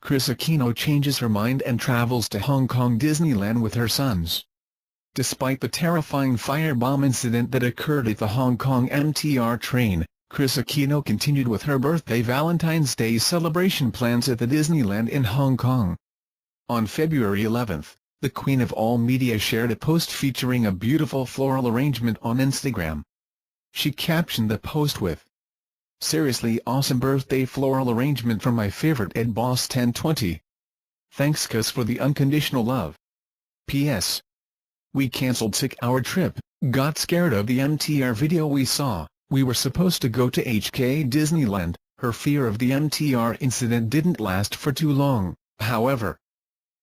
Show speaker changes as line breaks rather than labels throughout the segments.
Kris Aquino changes her mind and travels to Hong Kong Disneyland with her sons. Despite the terrifying firebomb incident that occurred at the Hong Kong MTR train, Kris Aquino continued with her birthday Valentine's Day celebration plans at the Disneyland in Hong Kong. On February 11, the Queen of all media shared a post featuring a beautiful floral arrangement on Instagram. She captioned the post with, "Seriously awesome birthday floral arrangement from my favorite Ed Boss 1020. Thanks Kris for the unconditional love. P.S. We cancelled 6-hour trip, got scared of the MTR video we saw. We were supposed to go to HK Disneyland." Her fear of the MTR incident didn't last for too long, however.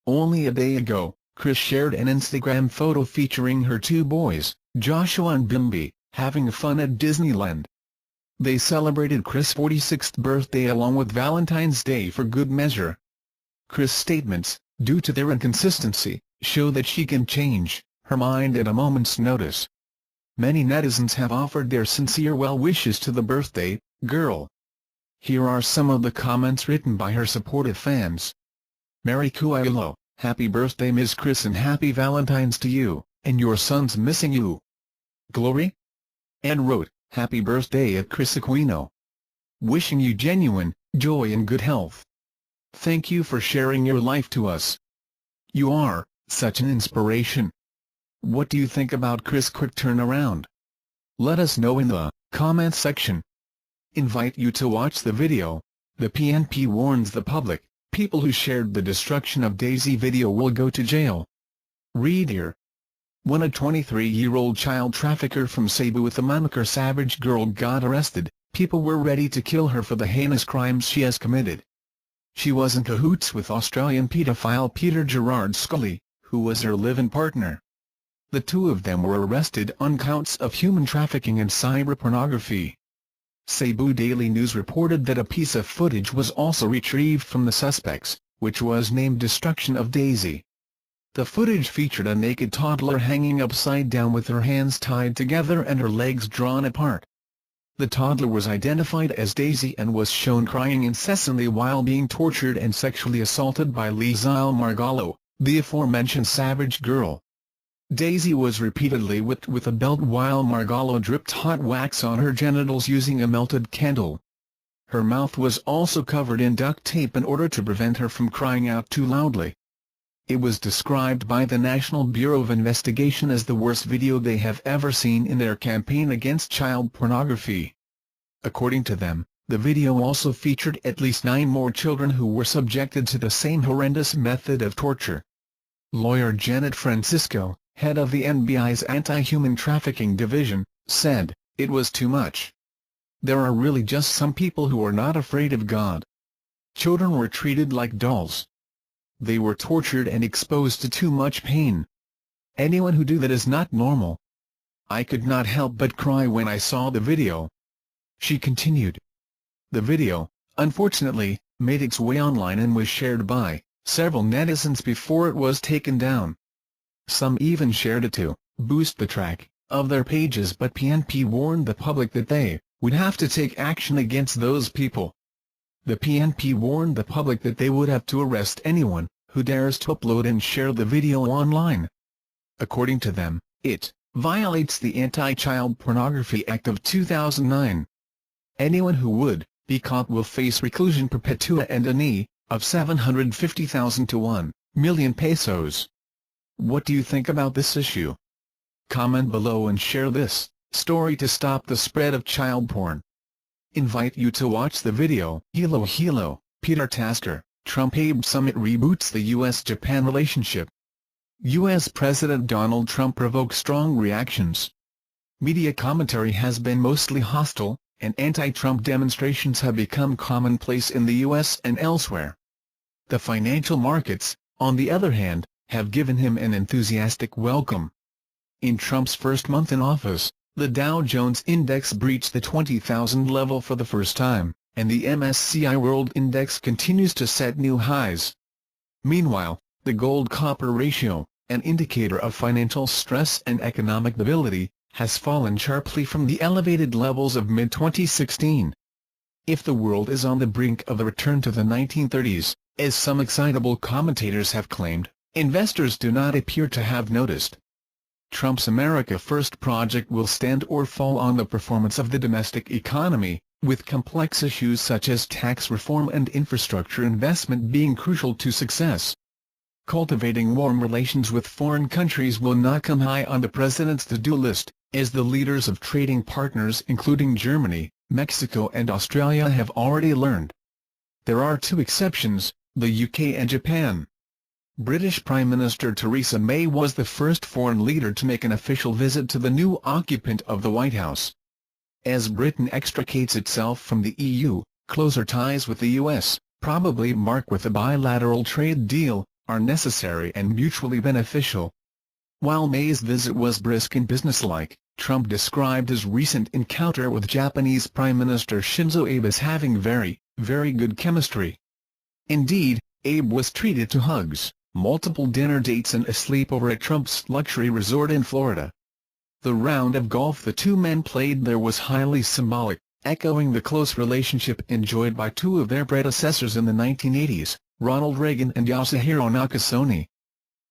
Only a day ago, Kris shared an Instagram photo featuring her two boys, Joshua and Bimby, having fun at Disneyland. They celebrated Kris' 46th birthday along with Valentine's Day for good measure. Kris' statements, due to their inconsistency, show that she can change her mind at a moment's notice. Many netizens have offered their sincere well wishes to the birthday girl. Here are some of the comments written by her supportive fans. Mary Kuailo, "Happy birthday Ms. Kris and happy Valentine's to you, and your son's missing you." Glory Ann wrote, "Happy birthday at Kris Aquino. Wishing you genuine joy and good health. Thank you for sharing your life to us. You are such an inspiration." What do you think about Kris' quick turnaround? Let us know in the comment section. Invite you to watch the video. The PNP warns the public, people who shared the destruction of Daisy video will go to jail. Read here. When a 23-year-old child trafficker from Cebu with the moniker Savage Girl got arrested, people were ready to kill her for the heinous crimes she has committed. She was in cahoots with Australian paedophile Peter Gerard Scully, who was her live-in partner. The two of them were arrested on counts of human trafficking and cyberpornography. Cebu Daily News reported that a piece of footage was also retrieved from the suspects, which was named Destruction of Daisy. The footage featured a naked toddler hanging upside down with her hands tied together and her legs drawn apart. The toddler was identified as Daisy and was shown crying incessantly while being tortured and sexually assaulted by Lizelle Margalo, the aforementioned Savage Girl. Daisy was repeatedly whipped with a belt while Margalo dripped hot wax on her genitals using a melted candle. Her mouth was also covered in duct tape in order to prevent her from crying out too loudly. It was described by the National Bureau of Investigation as the worst video they have ever seen in their campaign against child pornography. According to them, the video also featured at least 9 more children who were subjected to the same horrendous method of torture. Lawyer Janet Francisco, head of the NBI's Anti-Human Trafficking Division, said, "It was too much. There are really just some people who are not afraid of God. Children were treated like dolls. They were tortured and exposed to too much pain. Anyone who do that is not normal. I could not help but cry when I saw the video." She continued. The video, unfortunately, made its way online and was shared by several netizens before it was taken down. Some even shared it to boost the track of their pages, but PNP warned the public that they would have to take action against those people. The PNP warned the public that they would have to arrest anyone who dares to upload and share the video online. According to them, it violates the Anti-Child Pornography Act of 2009. Anyone who would be caught will face reclusion perpetua and a fine of 750,000 to 1 million pesos. What do you think about this issue? Comment below and share this story to stop the spread of child porn. Invite you to watch the video. Hilo, Peter Tasker, Trump-Abe Summit reboots the U.S.-Japan relationship. U.S. President Donald Trump provokes strong reactions. Media commentary has been mostly hostile, and anti-Trump demonstrations have become commonplace in the U.S. and elsewhere. The financial markets, on the other hand, have given him an enthusiastic welcome. In Trump's first month in office, the Dow Jones Index breached the 20,000 level for the first time, and the MSCI World Index continues to set new highs. Meanwhile, the gold-copper ratio, an indicator of financial stress and economic debility, has fallen sharply from the elevated levels of mid-2016. If the world is on the brink of a return to the 1930s, As some excitable commentators have claimed, investors do not appear to have noticed. Trump's America First project will stand or fall on the performance of the domestic economy, with complex issues such as tax reform and infrastructure investment being crucial to success. Cultivating warm relations with foreign countries will not come high on the president's to-do list, as the leaders of trading partners including Germany, Mexico and Australia have already learned. There are two exceptions, the UK and Japan. British Prime Minister Theresa May was the first foreign leader to make an official visit to the new occupant of the White House. As Britain extricates itself from the EU, closer ties with the US, probably marked with a bilateral trade deal, are necessary and mutually beneficial. While May's visit was brisk and businesslike, Trump described his recent encounter with Japanese Prime Minister Shinzo Abe as having very good chemistry. Indeed, Abe was treated to hugs, multiple dinner dates and a sleepover at Trump's luxury resort in Florida. The round of golf the two men played there was highly symbolic, echoing the close relationship enjoyed by two of their predecessors in the 1980s, Ronald Reagan and Yasuhiro Nakasone.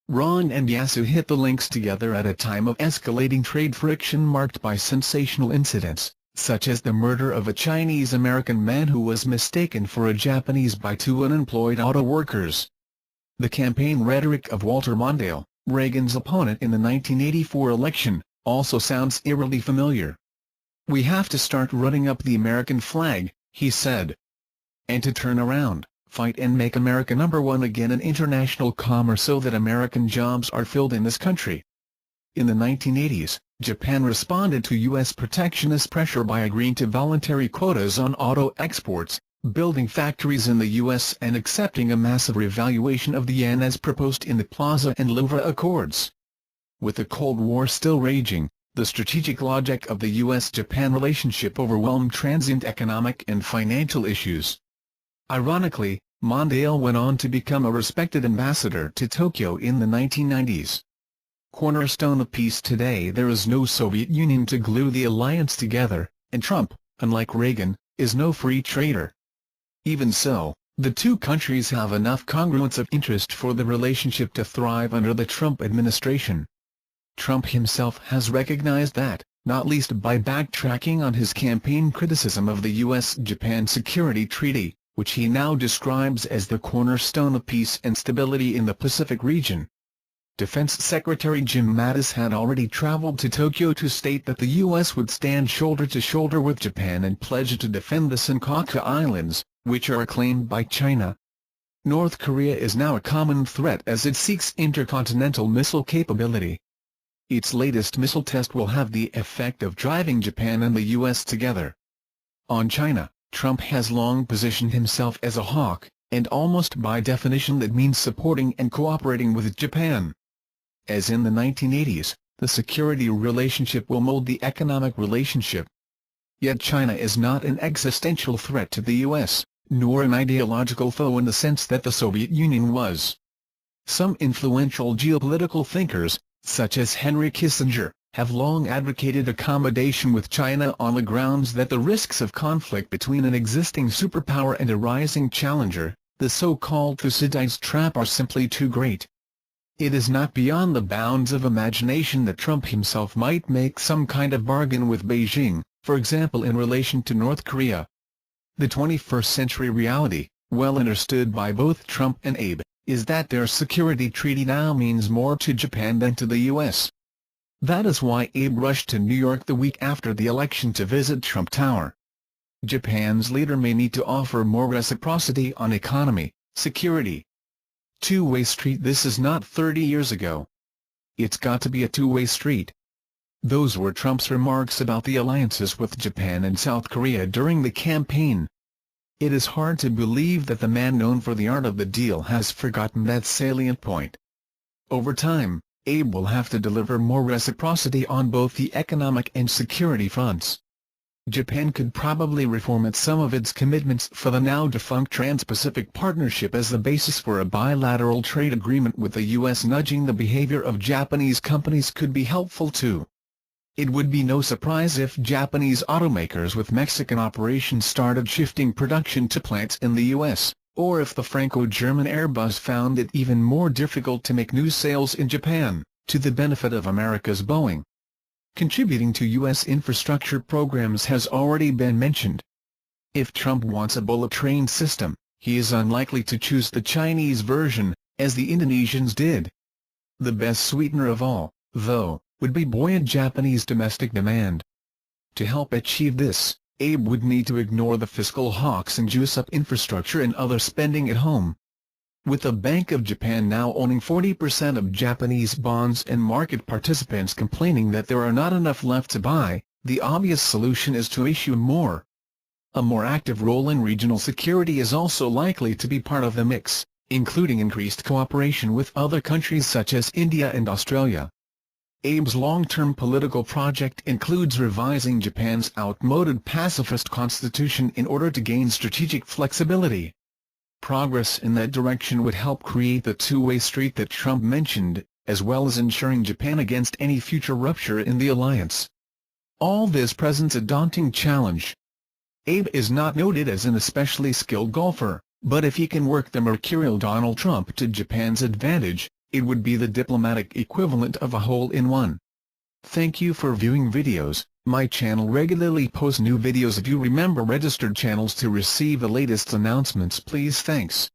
Ron and Yasu hit the links together at a time of escalating trade friction marked by sensational incidents, such as the murder of a Chinese-American man who was mistaken for a Japanese by two unemployed auto workers. The campaign rhetoric of Walter Mondale, Reagan's opponent in the 1984 election, also sounds eerily familiar. "We have to start running up the American flag," he said. "And to turn around, fight and make America #1 again in international commerce so that American jobs are filled in this country." In the 1980s, Japan responded to U.S. protectionist pressure by agreeing to voluntary quotas on auto exports, building factories in the U.S. and accepting a massive revaluation of the yen as proposed in the Plaza and Louver Accords. With the Cold War still raging, the strategic logic of the U.S.-Japan relationship overwhelmed transient economic and financial issues. Ironically, Mondale went on to become a respected ambassador to Tokyo in the 1990s. Cornerstone of peace today: there is no Soviet Union to glue the alliance together, and Trump, unlike Reagan, is no free trader. Even so, the two countries have enough congruence of interest for the relationship to thrive under the Trump administration. Trump himself has recognized that, not least by backtracking on his campaign criticism of the U.S.-Japan Security Treaty, which he now describes as the cornerstone of peace and stability in the Pacific region. Defense Secretary Jim Mattis had already traveled to Tokyo to state that the U.S. would stand shoulder to shoulder with Japan and pledge to defend the Senkaku Islands, which are claimed by China. North Korea is now a common threat as it seeks intercontinental missile capability. Its latest missile test will have the effect of driving Japan and the U.S. together. On China, Trump has long positioned himself as a hawk, and almost by definition that means supporting and cooperating with Japan. As in the 1980s, the security relationship will mold the economic relationship. Yet China is not an existential threat to the U.S., nor an ideological foe in the sense that the Soviet Union was. Some influential geopolitical thinkers, such as Henry Kissinger, have long advocated accommodation with China on the grounds that the risks of conflict between an existing superpower and a rising challenger, the so-called Thucydides trap, are simply too great. It is not beyond the bounds of imagination that Trump himself might make some kind of bargain with Beijing, for example in relation to North Korea. The 21st century reality, well understood by both Trump and Abe, is that their security treaty now means more to Japan than to the U.S. That is why Abe rushed to New York the week after the election to visit Trump Tower. Japan's leader may need to offer more reciprocity on economy, security. Two-way street. This is not 30 years ago. It's got to be a two-way street. Those were Trump's remarks about the alliances with Japan and South Korea during the campaign. It is hard to believe that the man known for the art of the deal has forgotten that salient point. Over time, Abe will have to deliver more reciprocity on both the economic and security fronts. Japan could probably reformat some of its commitments for the now-defunct Trans-Pacific Partnership as the basis for a bilateral trade agreement with the U.S. Nudging the behavior of Japanese companies could be helpful too. It would be no surprise if Japanese automakers with Mexican operations started shifting production to plants in the U.S., or if the Franco-German Airbus found it even more difficult to make new sales in Japan, to the benefit of America's Boeing. Contributing to U.S. infrastructure programs has already been mentioned. If Trump wants a bullet train system, he is unlikely to choose the Chinese version, as the Indonesians did. The best sweetener of all, though, would be buoyant Japanese domestic demand. To help achieve this, Abe would need to ignore the fiscal hawks and juice up infrastructure and other spending at home. With the Bank of Japan now owning 40% of Japanese bonds and market participants complaining that there are not enough left to buy, the obvious solution is to issue more. A more active role in regional security is also likely to be part of the mix, including increased cooperation with other countries such as India and Australia. Abe's long-term political project includes revising Japan's outmoded pacifist constitution in order to gain strategic flexibility. Progress in that direction would help create the two-way street that Trump mentioned, as well as ensuring Japan against any future rupture in the alliance. All this presents a daunting challenge. Abe is not noted as an especially skilled golfer, but if he can work the mercurial Donald Trump to Japan's advantage, it would be the diplomatic equivalent of a hole-in-one. Thank you for viewing videos. My channel regularly posts new videos. If you remember registered channels to receive the latest announcements, please. Thanks.